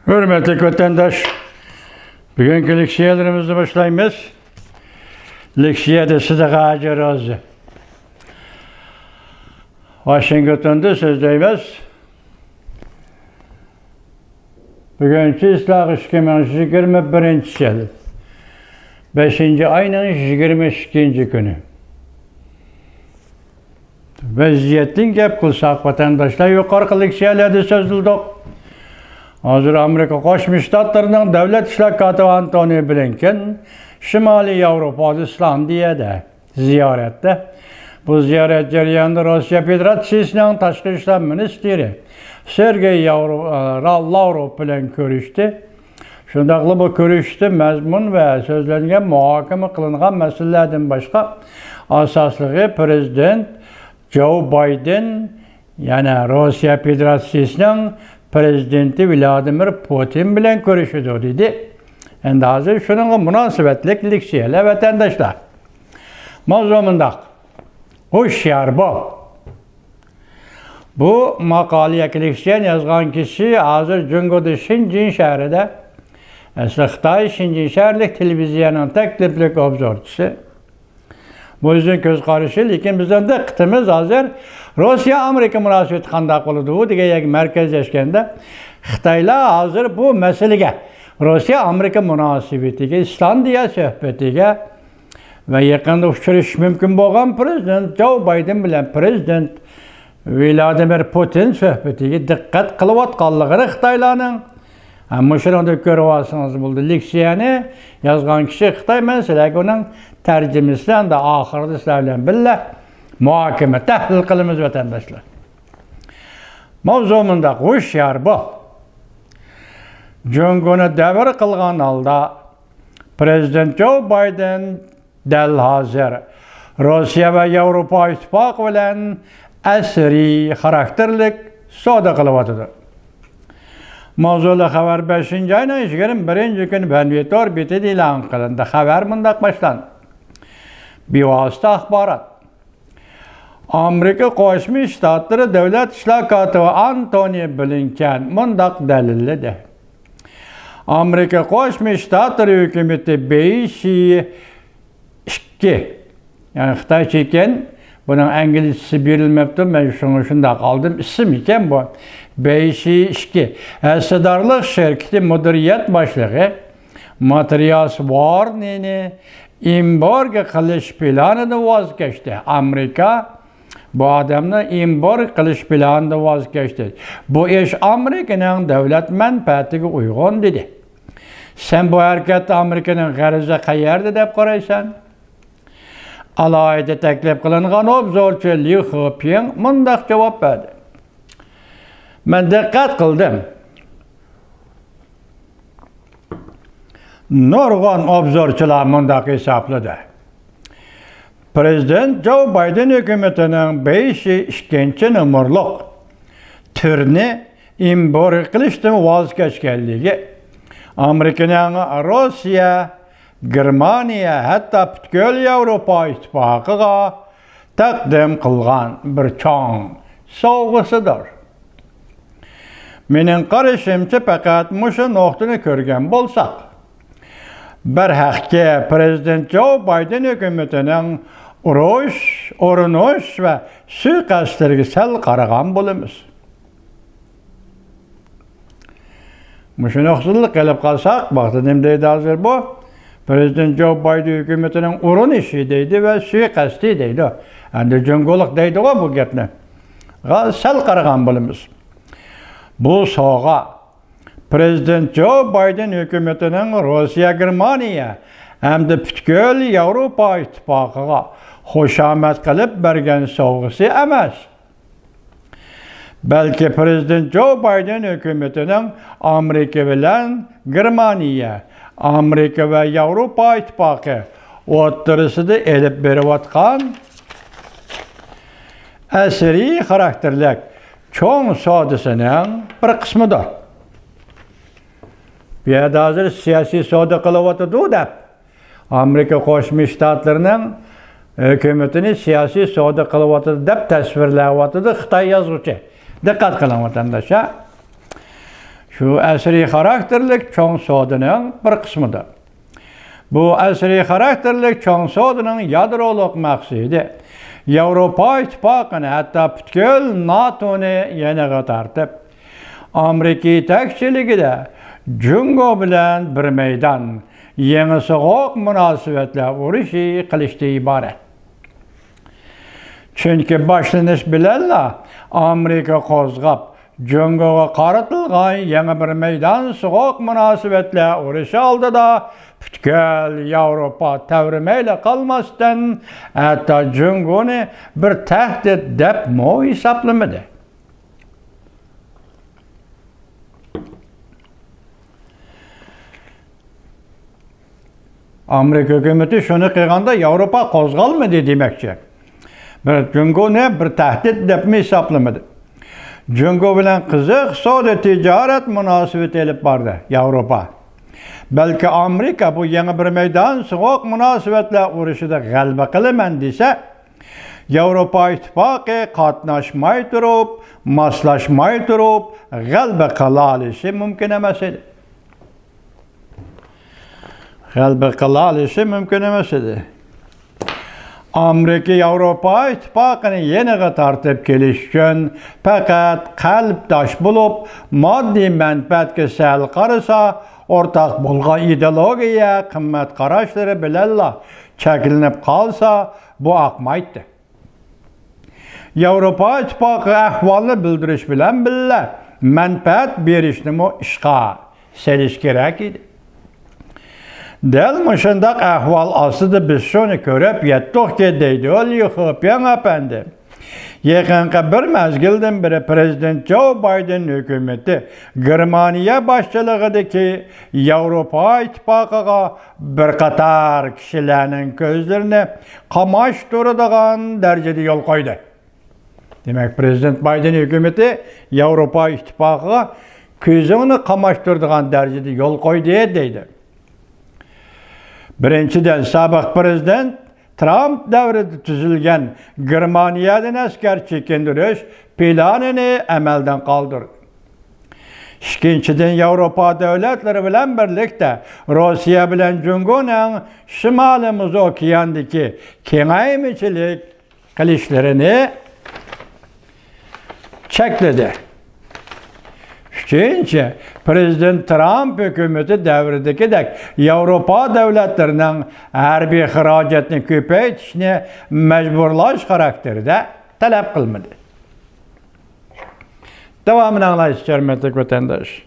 Hürmetli vatandaş, bugünkü leksiyalarımızı başlayımız. Leksiyada size ağacı razı. Washington'da sözdeyimiz. Bugünkü İslah 2021 yıl. 5. ayının 22. günü. Vaziyettin gap kılsak vatandaşlar yukarı leksiyalarda sözüldük. Hazır Amerika Qo'shma Shtatlarning davlat ishlar kotibi Antony Blinken Shimoliy Yevropada Islandiyada ziyoratda. Bu ziyorat jarayonida Rossiya Federatsiyasining tashqi ishlar ministri Sergey Lavrov bilan ko'rishdi. Shundaqla bu ko'rishda mazmun va so'zlangan muhokama qilingan masalalardan boshqa asosligi prezident Joe Biden, yana Rossiya Federatsiyasining Prezidenti Vladimir Putin bilan ko'rishdi dedi. Endi hozir shunga munosabatlik leksiyalar vatandoshlar. Mavzu mundaq. Hushyor bo'l. Bu maqolani leksiya yozgan kishi hozir Jungoda Shenzhen shahrida Xitoy Shenzhen shaharlik televiziyaning taklifli obzorchisi. Bu yüzden göz karışı, lekin bizden de kıtımız hazır Rossiya-Amerika münasebeti qanday bo'ladi degan merkezleşkende Xitoylar hazır bu meselege Rossiya-Amerika münasebetiga, İslandiya söhbetiga ve yakında uçuruş mümkün bo'lgan prezident Joe Biden bilan prezident Vladimir Putin söhbetiga diqqat qilayotganligini Xitoylarning Muşuranda görüyorsanız buldu. Leksiyani yazgan kişi Xitoy meselesi onun tercümesiyle de ahirde sizlerle birle muhakeme, tahlil kılımız vatandaşlar. Mavzumunda hushyor bo'l. Junguni davr qilgan holda Prezident Joe Biden dal hozir Rossiya va Yevropa ittifoqi bilan asriy xarakterlik savdo qilyapti. Mavzuli xabar 5. ayning 21 kuni Vanvet orbitida e'lon qilindi. Xabar mundaq boshlandi. Bevosita axborot. Amerika Qo'shma Shtatlari davlat ishlar kotibi Antony Blinken mundaq dalilladi. Amerika Qo'shma Shtatlari hukumati 5-2, yani Xitoycha ekan, bunun İngilizcesi berilmepti. Ben şunda kaldım. İsim iken bu. 5-2. Hissedarlık şirketi müdüriyet başlığı Matthias Warren'ini embargo qilish planidan voz kechdi. Amerika bu adamni embargo qilish planidan voz kechdi. Bu ish Amerikaning davlat manfaatiga uyg'un dedi. Sen bu harekatda Amerikaning g'arizi qayerda deb qaraysan? Alayda taklif qilingan obzorchi Li Hoping mundaq javob berdi. Men diqqat qildim. Nurg'un obzorchilar mundaq hisobladi. Prezident Joe Biden hukumatining 5-2 nomerlik turni embargo qilishdan voz kechganligi Amerikaning Rossiya, Germaniya, hatta butkul Yevropa ittifoqiga taqdim qilgan bir cho'ng sovg'asidir. Mening qarashimcha faqat mushu nuqtani ko'rgan bo'lsak, bir haqqa Prezident Joe Biden hukumatining urinish va suiqasdlarga sal qaragan bo'lamiz. Mushu nuqtaga qilib qolsak, vaqtida nima deydi hozir bu? Prezident Joe Biden hükümetinin urinishi deydi ve suiqasdi deydi. Endi jungolik deydi bu gapni. Sal qaragan bo'lamiz. Bu soha Prezident Joe Biden hükümetinin Rossiya, Germaniya hamda butkul Yevropa ittifoqiga xushomat qilib bergan sovg'asi emas. Belki Prezident Joe Biden hükümetinin Amerika bilan Germaniya, Amerika ve Yevropa ittifoqi o'rtasida elib berayotgan asriy xarakterlik cho'ng savdosining bir qismidir. Bu yerda hozir siyosiy savdo qilyapti deb Amerika Qo'shma Shtatlarining hukumatini siyosiy savdo qilyapti deb tasvirlayapti Xitoy yozuvchi. Diqqat qiling vatandoshlar. şu əsri xarakterlik çoğ soğudunun bir kısmıdır. Bu əsri xarakterlik çoğ soğudunun yadroluk məqsidi Avropa İttifaqını, hatta bütkül NATO'nu yeniğe tartıp, Amerika tekçiligi de Jungo bilen bir meydan, yeni soğuk münasibetle uruşi kılıştı ibaret. Çünkü başlanış bilenle Amerika kozgap, Jungo'ga qaratılgan yeni bir meydan soğuk münasibetle uruşu aldı da, bütkül Avropa tevrimeyle kalmasdan, hatta Jungo'nu bir tehdit dep mo hesaplamadı. Amerika hükümeti şunu kıyganda Avropa kozgalmadı demekçi. Jungo ne bir tehdit dep mi hesaplamadı. Jungo bilen kızık soda ticaret münasebeti elip vardı Avropa. Belki Amerika bu yeni bir meydan soğuk münasebetle uğraşıda galba kılımen dese, Avropa İttifakı katnaşmay durup, maslaşmay durup, galba kılalışı mümkün emesiydi. Galba kılalışı mümkün emesiydi. Amerika Avropa İttifakını yeniğe tartıp gelişken, fakat kalptaş bulup, maddi menfaatke sel karısa, ortak bulgan ideologiya, kımmet karaşları bilella çekilinip kalsa, bu akmaydı. Avropa İttifakı ahvalını bildiriş bilen bile, menfaat berişini o işga seliş gerek idi. Del mışındak ahval asıdı biz şunu körüp yettik ki deydi ol yıkıpyan efendim. Yakınca bir mezgilden beri Prezident Joe Biden hükümeti Germaniya başçılığındaki Avropa İttifakı'na bir qatar kişilerinin gözlerini kamaş durduğun derecede yol koydu. Demek Prezident Biden hükümeti Avropa İttifakı'na gözünü kamaştırdığın derecede yol koydu deydi. Birinçiden sabık prezident Trump devrinde tüzülgen Germaniyadan asker çekindiriş planını emelden kaldırdı. İkinçiden Avropa devletleri bilen birlikte Rusya bilen Jungo'nun şimalımız okuyandaki kengaymiçilik kılışlarını çekledi. Üçüncü, Prezident Trump hükümeti devrideki dek Avropa devletlerinin harbiy xarajatını köpeytişini mecburlaş karakterde talep kılmadı. Devamını anlayış, hürmetli vatandaş.